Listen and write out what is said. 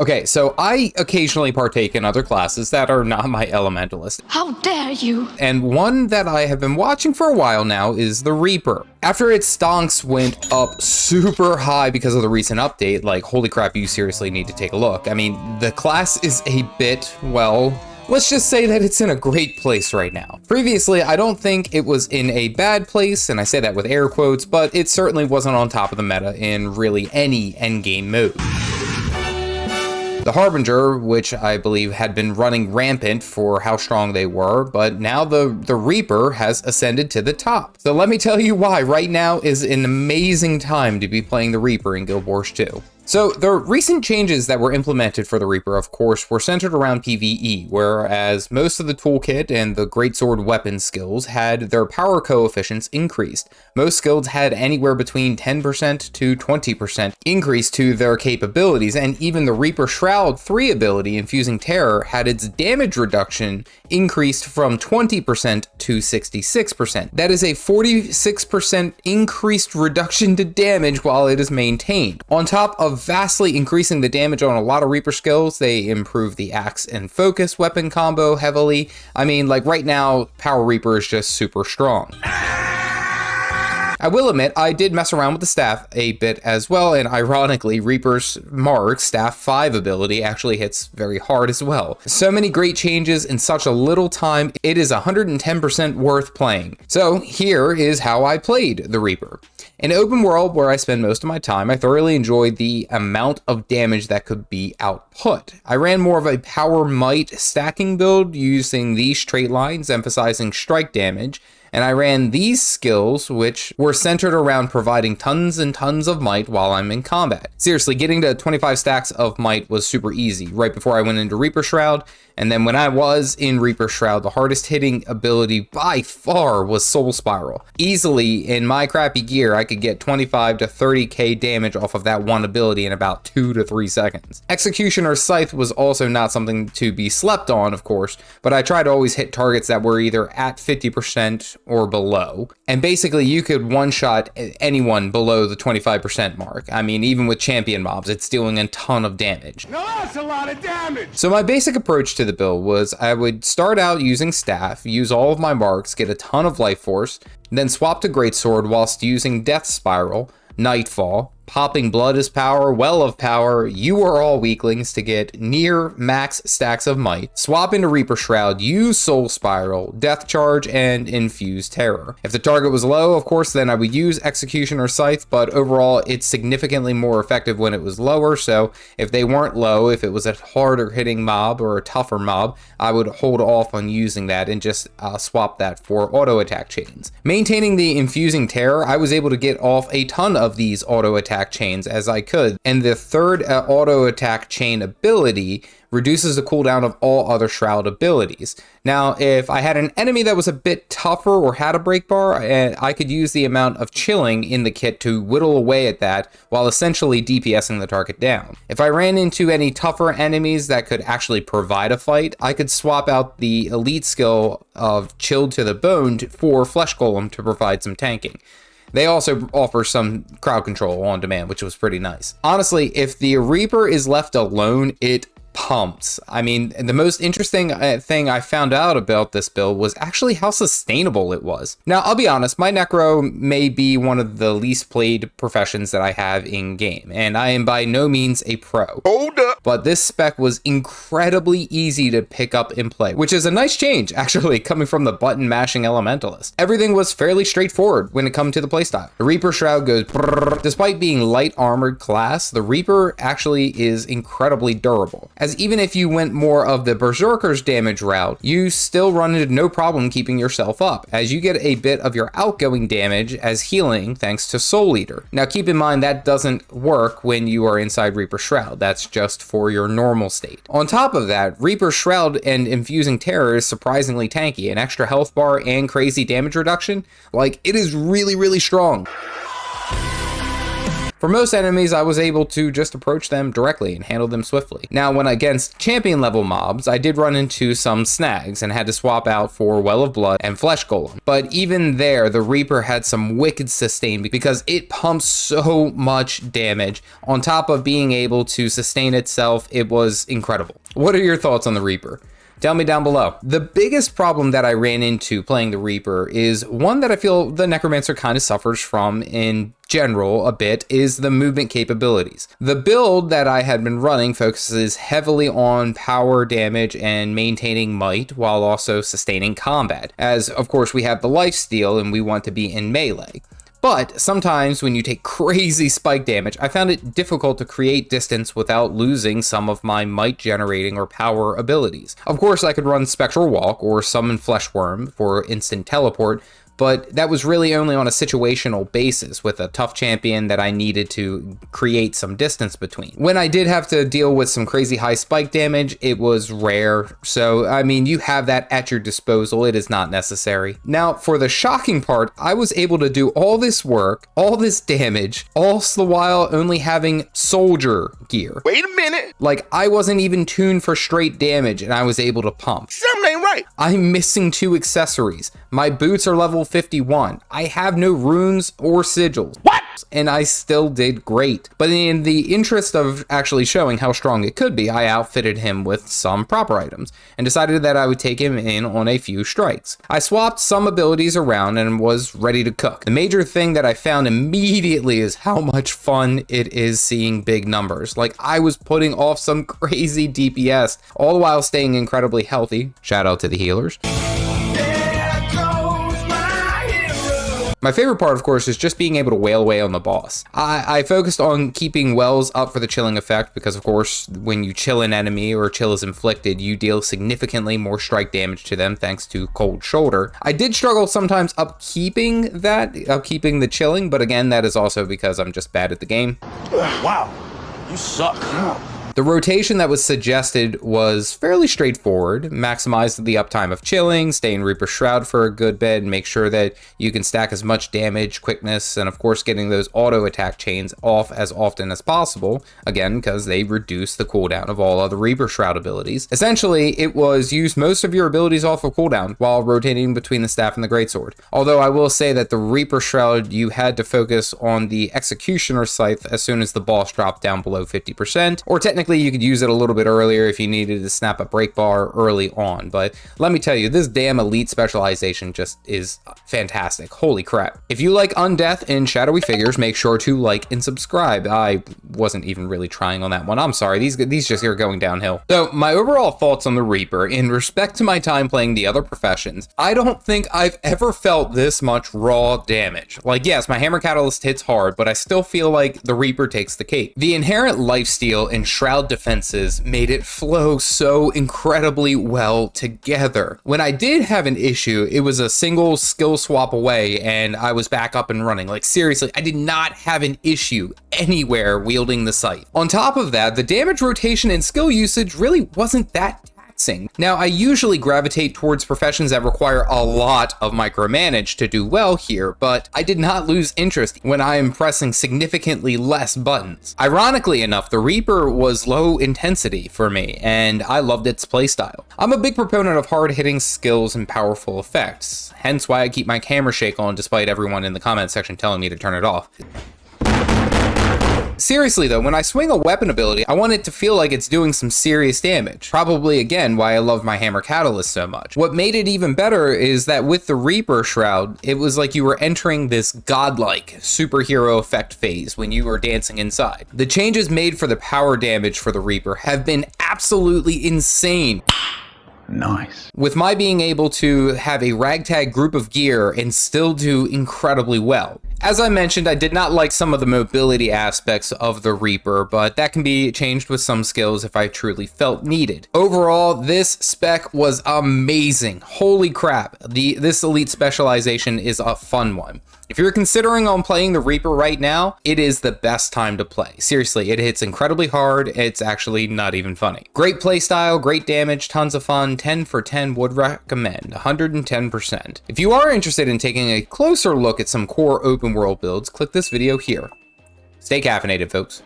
Okay, so I occasionally partake in other classes that are not my Elementalist. How dare you! And one that I have been watching for a while now is the Reaper. After its stonks went up super high because of the recent update, like, holy crap, you seriously need to take a look. I mean, the class is a bit, well, let's just say that it's in a great place right now. Previously, I don't think it was in a bad place, and I say that with air quotes, but it certainly wasn't on top of the meta in really any endgame mode. The Harbinger, which I believe had been running rampant for how strong they were, but now the Reaper has ascended to the top. So let me tell you why right now is an amazing time to be playing the Reaper in Guild Wars 2. So the recent changes that were implemented for the Reaper, of course, were centered around PvE, whereas most of the toolkit and the greatsword weapon skills had their power coefficients increased. Most skills had anywhere between 10% to 20% increase to their capabilities, and even the Reaper Shroud 3 ability, Infusing Terror, had its damage reduction increased from 20% to 66%. That is a 46% increased reduction to damage while it is maintained. On top of vastly increasing the damage on a lot of Reaper skills, they improve the axe and focus weapon combo heavily. I mean, like right now, Power Reaper is just super strong. I will admit, I did mess around with the staff a bit as well, and ironically, Reaper's Mark Staff 5 ability actually hits very hard as well. So many great changes in such a little time, it is 110% worth playing. So here is how I played the Reaper. In open world, where I spend most of my time, I thoroughly enjoyed the amount of damage that could be output. I ran more of a power might stacking build using these straight lines, emphasizing strike damage, and I ran these skills, which were centered around providing tons and tons of might while I'm in combat. Seriously, getting to 25 stacks of might was super easy right before I went into Reaper Shroud, and then when I was in Reaper Shroud, the hardest hitting ability by far was Soul Spiral. Easily, in my crappy gear, I could get 25 to 30k damage off of that one ability in about 2 to 3 seconds. Executioner Scythe was also not something to be slept on, of course, but I tried to always hit targets that were either at 50% or below. And basically, you could one-shot anyone below the 25% mark. I mean, even with champion mobs, it's dealing a ton of damage. No, that's a lot of damage! So my basic approach to the build was I would start out using staff, use all of my marks, get a ton of life force, then swap to greatsword whilst using death spiral, nightfall, popping blood as power, well of power, you are all weaklings to get near max stacks of might, swap into Reaper Shroud, use Soul Spiral, Death Charge, and Infuse Terror. If the target was low, of course, then I would use Executioner Scythe, but overall it's significantly more effective when it was lower, so if they weren't low, if it was a harder hitting mob or a tougher mob, I would hold off on using that and just swap that for auto attack chains. Maintaining the Infusing Terror, I was able to get off a ton of these auto attack chains as I could, and the third auto attack chain ability reduces the cooldown of all other Shroud abilities. Now, if I had an enemy that was a bit tougher or had a break bar, I could use the amount of chilling in the kit to whittle away at that while essentially DPSing the target down. If I ran into any tougher enemies that could actually provide a fight, I could swap out the elite skill of Chilled to the Bone for Flesh Golem to provide some tanking. They also offer some crowd control on demand, which was pretty nice. Honestly, if the Reaper is left alone, it pumps. I mean, the most interesting thing I found out about this build was actually how sustainable it was. Now, I'll be honest, my Necro may be one of the least played professions that I have in game, and I am by no means a pro. Hold up! But this spec was incredibly easy to pick up and play, which is a nice change, actually, coming from the button-mashing Elementalist. Everything was fairly straightforward when it comes to the playstyle. The Reaper Shroud goes brrrr. Despite being light armored class, the Reaper actually is incredibly durable, as even if you went more of the Berserker's damage route, you still run into no problem keeping yourself up, as you get a bit of your outgoing damage as healing thanks to Soul Eater. Now keep in mind that doesn't work when you are inside Reaper Shroud, that's just for your normal state. On top of that, Reaper Shroud and Infusing Terror is surprisingly tanky, an extra health bar and crazy damage reduction, like it is really, really strong. For most enemies, I was able to just approach them directly and handle them swiftly. Now, when against champion level mobs, I did run into some snags and had to swap out for Well of Blood and Flesh Golem. But even there, the Reaper had some wicked sustain because it pumps so much damage. On top of being able to sustain itself, it was incredible. What are your thoughts on the Reaper? Tell me down below. The biggest problem that I ran into playing the Reaper is one that I feel the necromancer kind of suffers from in general a bit, is the movement capabilities. The build that I had been running focuses heavily on power damage and maintaining might while also sustaining combat, as of course we have the lifesteal and we want to be in melee. But sometimes when you take crazy spike damage, I found it difficult to create distance without losing some of my might generating or power abilities. Of course, I could run Spectral Walk or summon Fleshworm for instant teleport, but that was really only on a situational basis with a tough champion that I needed to create some distance between. When I did have to deal with some crazy high spike damage, it was rare. So, I mean, you have that at your disposal. It is not necessary. Now, for the shocking part, I was able to do all this work, all this damage, all the while only having soldier gear. Wait a minute. Like, I wasn't even tuned for straight damage and I was able to pump. Something ain't right. I'm missing 2 accessories. My boots are level 51. I have no runes or sigils. What? And I still did great. But in the interest of actually showing how strong it could be, I outfitted him with some proper items and decided that I would take him in on a few strikes. I swapped some abilities around and was ready to cook. The major thing that I found immediately is how much fun it is seeing big numbers. Like, I was putting off some crazy DPS, all the while staying incredibly healthy. Shout out to the healers. My favorite part, of course, is just being able to wail away on the boss. I focused on keeping wells up for the chilling effect because, of course, when you chill an enemy or chill is inflicted, you deal significantly more strike damage to them thanks to Cold Shoulder. I did struggle sometimes upkeeping the chilling, but again, that is also because I'm just bad at the game. Wow, you suck. The rotation that was suggested was fairly straightforward. Maximize the uptime of chilling, stay in Reaper Shroud for a good bit, and make sure that you can stack as much damage, quickness, and of course getting those auto attack chains off as often as possible, again, because they reduce the cooldown of all other Reaper Shroud abilities. Essentially, it was use most of your abilities off of cooldown while rotating between the staff and the greatsword. Although I will say that the Reaper Shroud, you had to focus on the Executioner Scythe as soon as the boss dropped down below 50%, or technically you could use it a little bit earlier if you needed to snap a break bar early on. But let me tell you, this damn elite specialization just is fantastic. Holy crap. If you like Undeath and Shadowy Figures, make sure to like and subscribe. I wasn't even really trying on that one. I'm sorry, these just are going downhill. So my overall thoughts on the Reaper, in respect to my time playing the other professions, I don't think I've ever felt this much raw damage. Like, yes, my Hammer Catalyst hits hard, but I still feel like the Reaper takes the cake. The inherent lifesteal and Shroud defenses made it flow so incredibly well together. When I did have an issue, it was a single skill swap away and I was back up and running. Like, seriously, I did not have an issue anywhere wielding the scythe. On top of that, the damage rotation and skill usage really wasn't that taxing. Now, I usually gravitate towards professions that require a lot of micromanage to do well here, but I did not lose interest when I am pressing significantly less buttons. Ironically enough, the Reaper was low intensity for me, and I loved its playstyle. I'm a big proponent of hard-hitting skills and powerful effects, hence why I keep my camera shake on despite everyone in the comment section telling me to turn it off. Seriously though, when I swing a weapon ability, I want it to feel like it's doing some serious damage. Probably again why I love my Hammer Catalyst so much. What made it even better is that with the Reaper Shroud, it was like you were entering this godlike superhero effect phase when you were dancing inside. The changes made for the power damage for the Reaper have been absolutely insane. Nice. With my being able to have a ragtag group of gear and still do incredibly well. As I mentioned, I did not like some of the mobility aspects of the Reaper, but that can be changed with some skills if I truly felt needed. Overall, this spec was amazing. Holy crap, this elite specialization is a fun one. If you're considering on playing the Reaper right now, it is the best time to play. Seriously, it hits incredibly hard. It's actually not even funny. Great playstyle, great damage, tons of fun. 10 for 10 would recommend, 110%. If you are interested in taking a closer look at some core open world builds, click this video here. Stay caffeinated, folks.